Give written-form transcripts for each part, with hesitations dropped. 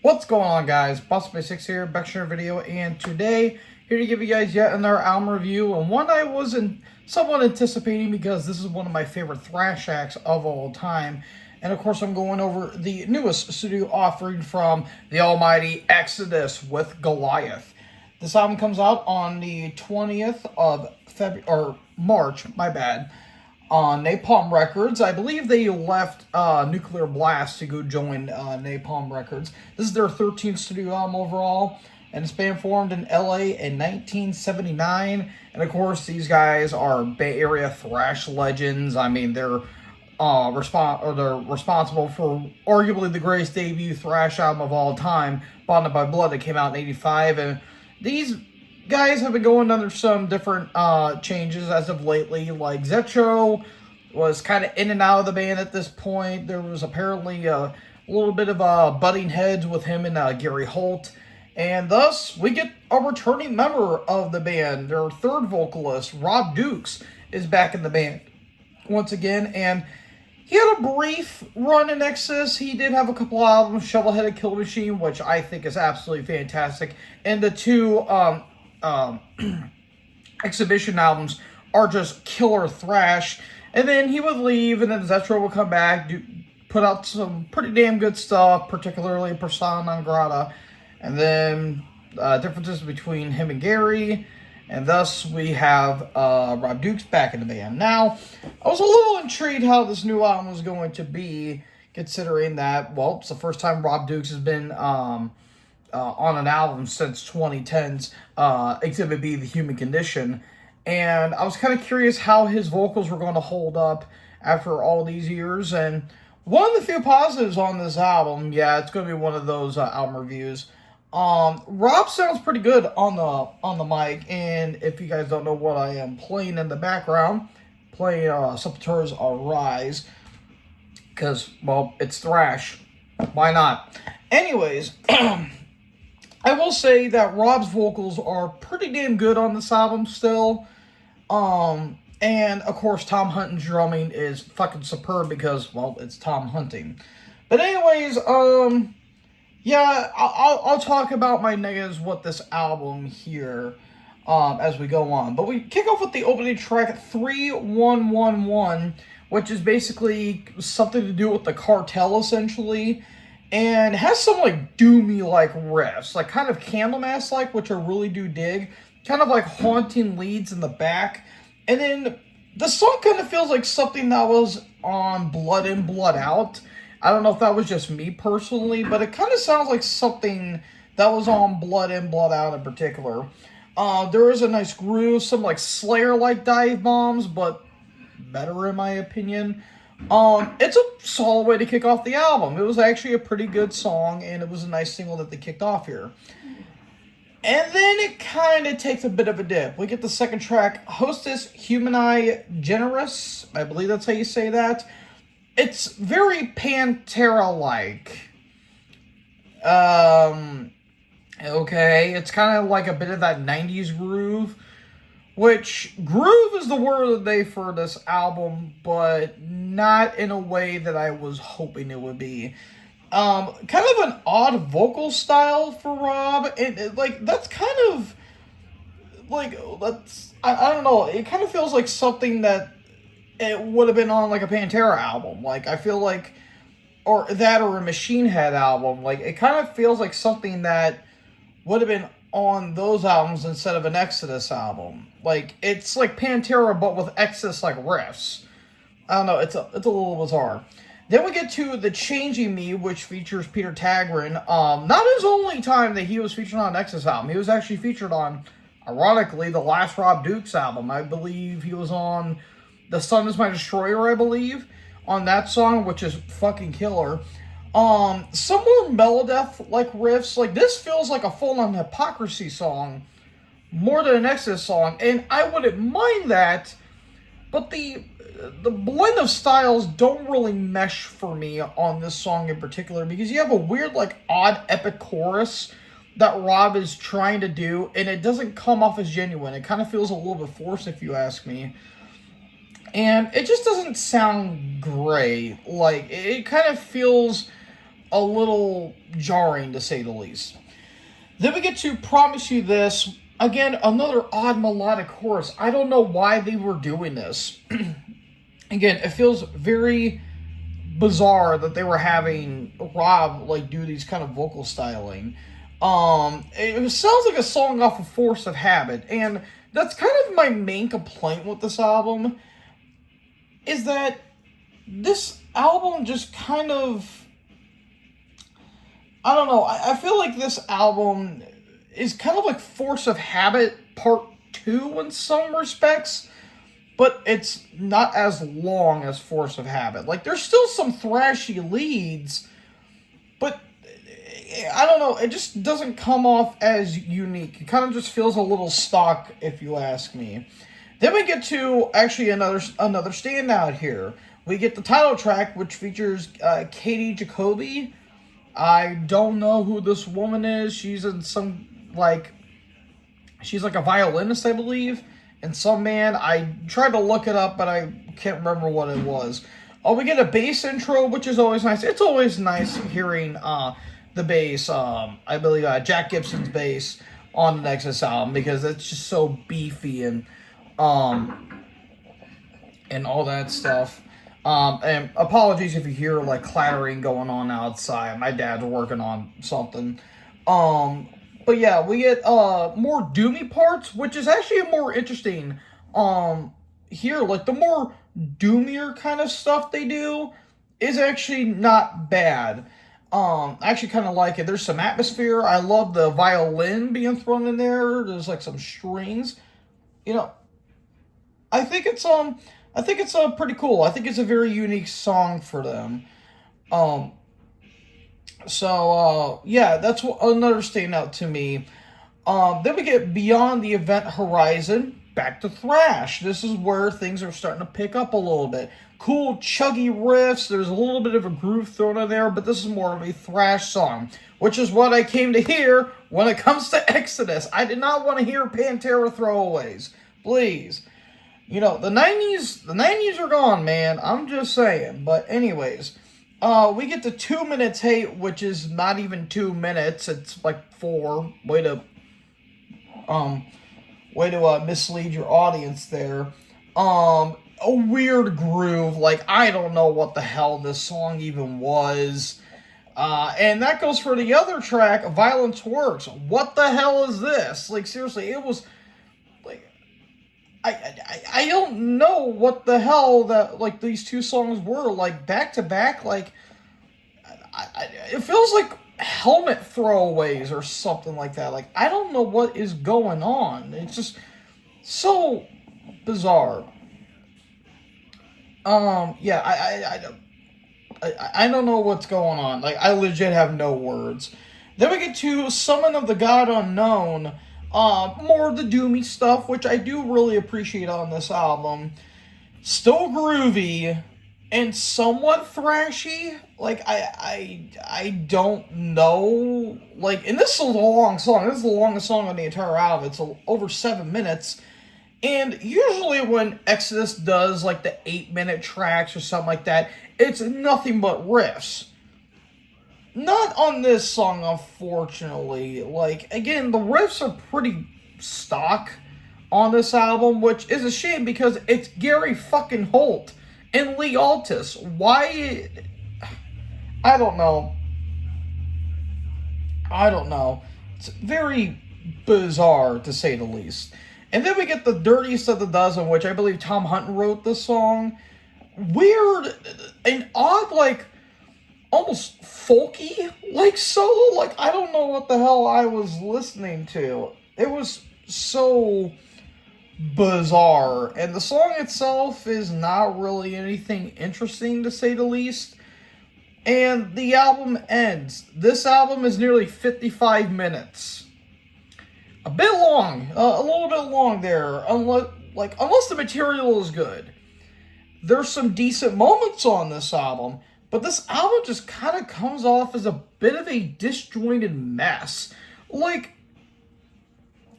What's going on, guys? Boss6 here, back to another video, and today here to give you guys yet another album review, and one I wasn't somewhat anticipating because this is one of my favorite thrash acts of all time. And of course, I'm going over the newest studio offering from the almighty Exodus with Goliath. This album comes out on the 20th of March, my bad, on Napalm Records. I believe they left Nuclear Blast to go join Napalm Records. This is their 13th studio album overall, and it's been formed in LA in 1979. And of course, these guys are Bay Area Thrash Legends. I mean, they're responsible for arguably the greatest debut thrash album of all time, Bonded by Blood, that came out in '85. And these guys have been going under some different changes as of lately. Like Zetro was kind of in and out of the band at this point. There was apparently a little bit of butting heads with him and Gary Holt. And thus, we get a returning member of the band. Their third vocalist, Rob Dukes, is back in the band once again. And he had a brief run in Exodus. He did have a couple albums, Shovelheaded Kill Machine, which I think is absolutely fantastic. And the two exhibition albums are just killer thrash. And then he would leave, and then Zetro would come back, put out some pretty damn good stuff, particularly Persona Non Grata. And then differences between him and Gary. And thus, we have Rob Dukes back in the band. Now, I was a little intrigued how this new album was going to be, considering that, well, it's the first time Rob Dukes has been on an album since 2010's Exhibit B, The Human Condition. And I was kind of curious how his vocals were going to hold up after all these years. And one of the few positives on this album, yeah, it's going to be one of those album reviews. Rob sounds pretty good on the mic, and if you guys don't know what I am playing in the background, playing Sepultura's Arise, because, well, it's thrash. Why not? Anyways, I will say that Rob's vocals are pretty damn good on this album still. And, of course, Tom Hunting's drumming is fucking superb because, well, it's Tom Hunting. But anyways, yeah, I'll talk about my negatives with this album here as we go on. But we kick off with the opening track, 3111, which is basically something to do with the cartel, essentially. And has some, like, doomy-like riffs, like, kind of Candlemass-like, which I really do dig. Kind of, like, haunting leads in the back. And then the song kind of feels like something that was on Blood In, Blood Out. I don't know if that was just me personally, but it kind of sounds like something that was on Blood In, Blood Out in particular. There is a nice groove, some like Slayer-like dive bombs, but better in my opinion. It's a solid way to kick off the album. It was actually a pretty good song, and it was a nice single that they kicked off here. And then it kind of takes a bit of a dip. We get the second track, Hostess Humani Generis. I believe that's how you say that. It's very Pantera-like. Okay, it's kind of like a bit of that 90s groove, which groove is the word of the day for this album, but not in a way that I was hoping it would be. Kind of an odd vocal style for Rob, and like, that's kind of, like, I don't know, it kind of feels like something that it would have been on, like, a Pantera album. Like, I feel like, or a Machine Head album. Like, it kind of feels like something that would have been on those albums instead of an Exodus album. Like, it's like Pantera, but with Exodus-like riffs. I don't know, it's a little bizarre. Then we get to The Changing Me, which features Peter Tägtgren. Not his only time that he was featured on an Exodus album. He was actually featured on, ironically, the last Rob Dukes album. I believe he was on The Sun Is My Destroyer, I believe, on that song, which is fucking killer. Some more Melodeath-like riffs. Like, this feels like a full-on Hypocrisy song more than an Exodus song, and I wouldn't mind that, but the blend of styles don't really mesh for me on this song in particular, because you have a weird, like, odd epic chorus that Rob is trying to do, and it doesn't come off as genuine. It kind of feels a little bit forced, if you ask me. And it just doesn't sound great. Like, it kind of feels a little jarring, to say the least. Then we get to Promise You This. Again, another odd melodic chorus. I don't know why they were doing this. Again, it feels very bizarre that they were having Rob like do these kind of vocal styling. It sounds like a song off of Force of Habit, and that's kind of my main complaint with this album, is that this album just kind of, I don't know, I feel like this album is kind of like Force of Habit Part 2 in some respects, but it's not as long as Force of Habit. Like, there's still some thrashy leads, but I don't know, it just doesn't come off as unique. It kind of just feels a little stock, if you ask me. Then we get to, actually, another standout here. We get the title track, which features Katie Jacoby. I don't know who this woman is. She's in some, she's like a violinist, I believe, and some band. I tried to look it up, but I can't remember what it was. Oh, we get a bass intro, which is always nice. It's always nice hearing the bass. I believe Jack Gibson's bass on the Nexus album, because it's just so beefy and all that stuff. And apologies if you hear like clattering going on outside. My dad's working on something. But yeah, we get more doomy parts, which is actually more interesting. Here, like the more doomier kind of stuff they do is actually not bad. I actually kind of like it. There's some atmosphere. I love the violin being thrown in there. There's like some strings. You know, I think it's pretty cool. I think it's a very unique song for them. Yeah, that's another standout to me. Then we get Beyond the Event Horizon, back to thrash. This is where things are starting to pick up a little bit. Cool, chuggy riffs. There's a little bit of a groove thrown in there, but this is more of a thrash song, which is what I came to hear when it comes to Exodus. I did not want to hear Pantera throwaways. Please. You know, the 90s are gone, man. I'm just saying. But anyways, we get to 2 Minutes Hate, which is not even 2 minutes. It's like 4. Way to mislead your audience there. A weird groove. Like, I don't know what the hell this song even was. And that goes for the other track, Violence Works. What the hell is this? Like, seriously, it was like, I don't know what the hell that, like, these two songs were, like, back to back. Like, it feels like helmet throwaways or something like that. Like, I don't know what is going on. It's just so bizarre. Yeah, I don't know what's going on. Like, I legit have no words. Then we get to Summon of the God Unknown. More of the doomy stuff, which I do really appreciate on this album. Still groovy and somewhat thrashy. Like, I don't know. Like, and this is a long song. This is the longest song on the entire album. It's over 7 minutes. And usually when Exodus does, like, the 8-minute tracks or something like that, it's nothing but riffs. Not on this song, unfortunately. Like, again, the riffs are pretty stock on this album, which is a shame because it's Gary fucking Holt and Lee Altus. Why? I don't know. It's very bizarre, to say the least. And then we get the Dirtiest of the Dozen, which I believe Tom Hunt wrote this song. Weird and odd, like, almost folky, like, solo. Like, I don't know what the hell I was listening to. It was so bizarre. And the song itself is not really anything interesting, to say the least. And the album ends. This album is nearly 55 minutes. A bit long. A little bit long there. Unless the material is good. There's some decent moments on this album. But this album just kind of comes off as a bit of a disjointed mess. Like,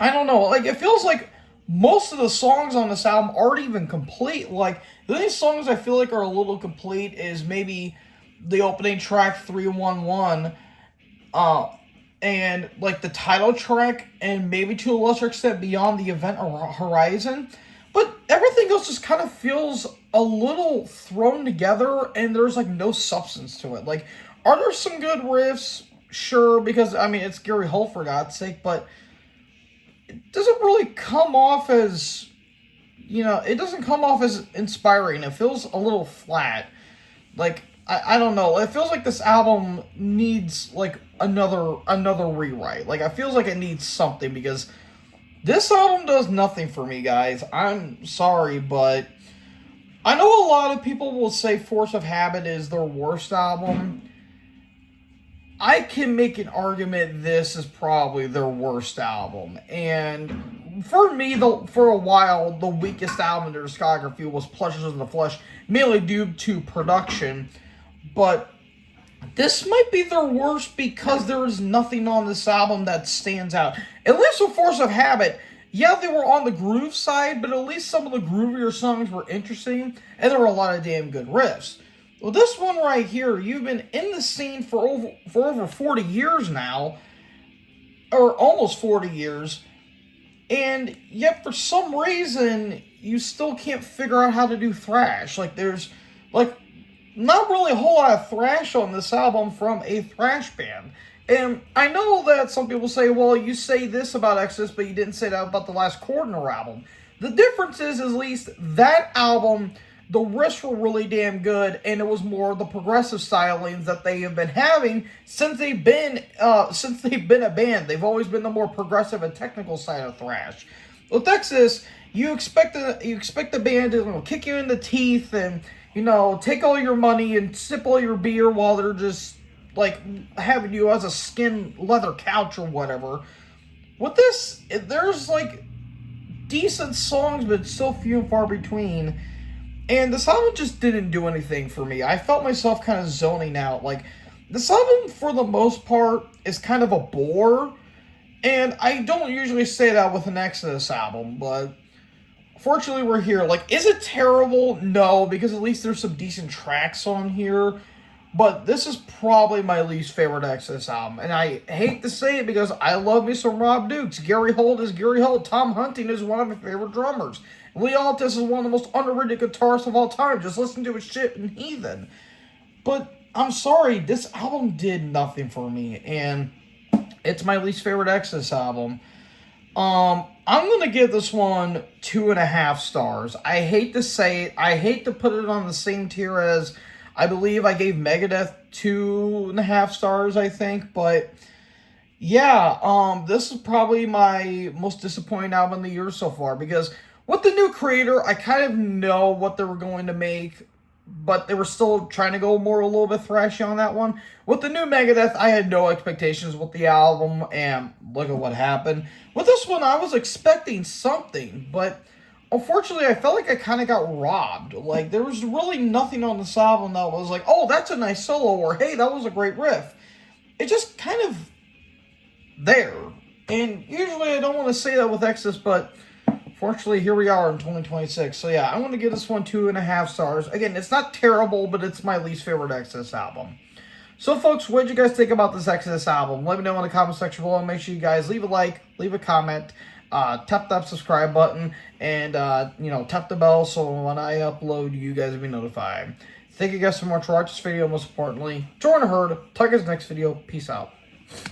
I don't know. Like, it feels like most of the songs on this album aren't even complete. Like, the only songs I feel like are a little complete is maybe the opening track 311, and like the title track, and maybe to a lesser extent Beyond the Event Horizon. But everything else just kind of feels a little thrown together, and there's like no substance to it. Like, are there some good riffs? Sure, because I mean it's Gary Holt for God's sake, but it doesn't really come off as, it doesn't come off as inspiring. It feels a little flat. Like, I don't know. It feels like this album needs like another rewrite. Like, I feels like it needs something, because this album does nothing for me, guys. I'm sorry, but I know a lot of people will say Force of Habit is their worst album. I can make an argument this is probably their worst album. And for me, for a while, the weakest album in their discography was Pleasures in the Flesh, mainly due to production. But this might be their worst because there is nothing on this album that stands out. At least with Force of Habit, yeah, they were on the groove side, but at least some of the groovier songs were interesting, and there were a lot of damn good riffs. Well, this one right here, you've been in the scene for over 40 years now, or almost 40 years, and yet for some reason, you still can't figure out how to do thrash. Like, there's, like, not really a whole lot of thrash on this album from a thrash band. And I know that some people say, well, you say this about Exodus, but you didn't say that about the last Cordner album. The difference is, at least, that album, the riffs were really damn good, and it was more the progressive stylings that they have been having since they've been a band. They've always been the more progressive and technical side of thrash. With Exodus, you expect the band to kick you in the teeth and take all your money and sip all your beer while they're just like having you as a skin leather couch or whatever. With this, there's like decent songs, but it's so few and far between. And this album just didn't do anything for me. I felt myself kind of zoning out. Like, this album, for the most part, is kind of a bore. And I don't usually say that with an Exodus album, but fortunately we're here. Like, is it terrible? No, because at least there's some decent tracks on here. But this is probably my least favorite Exodus album. And I hate to say it because I love me some Rob Dukes. Gary Holt is Gary Holt. Tom Hunting is one of my favorite drummers. Lee Altus is one of the most underrated guitarists of all time. Just listen to his shit in Heathen. But I'm sorry, this album did nothing for me. And it's my least favorite Exodus album. I'm going to give this one 2.5 stars. I hate to say it. I hate to put it on the same tier as, I believe I gave Megadeth 2.5 stars, I think. But yeah, this is probably my most disappointing album of the year so far. Because with the new creator, I kind of know what they were going to make, but they were still trying to go a little bit thrashy on that one. With the new Megadeth, I had no expectations with the album, and look at what happened. With this one, I was expecting something, but unfortunately, I felt like I kind of got robbed. Like, there was really nothing on this album that was like, oh, that's a nice solo, or hey, that was a great riff. It just kind of there. And usually I don't want to say that with Exodus, but fortunately, here we are in 2026. So yeah, I'm going to give this one 2.5 stars. Again, it's not terrible, but it's my least favorite Exodus album. So folks, what did you guys think about this Exodus album? Let me know in the comment section below. Make sure you guys leave a like, leave a comment, tap that subscribe button, and tap the bell so when I upload, you guys will be notified. Thank you guys so much for watching this video. Most importantly, join the herd. Talk to you guys next video. Peace out.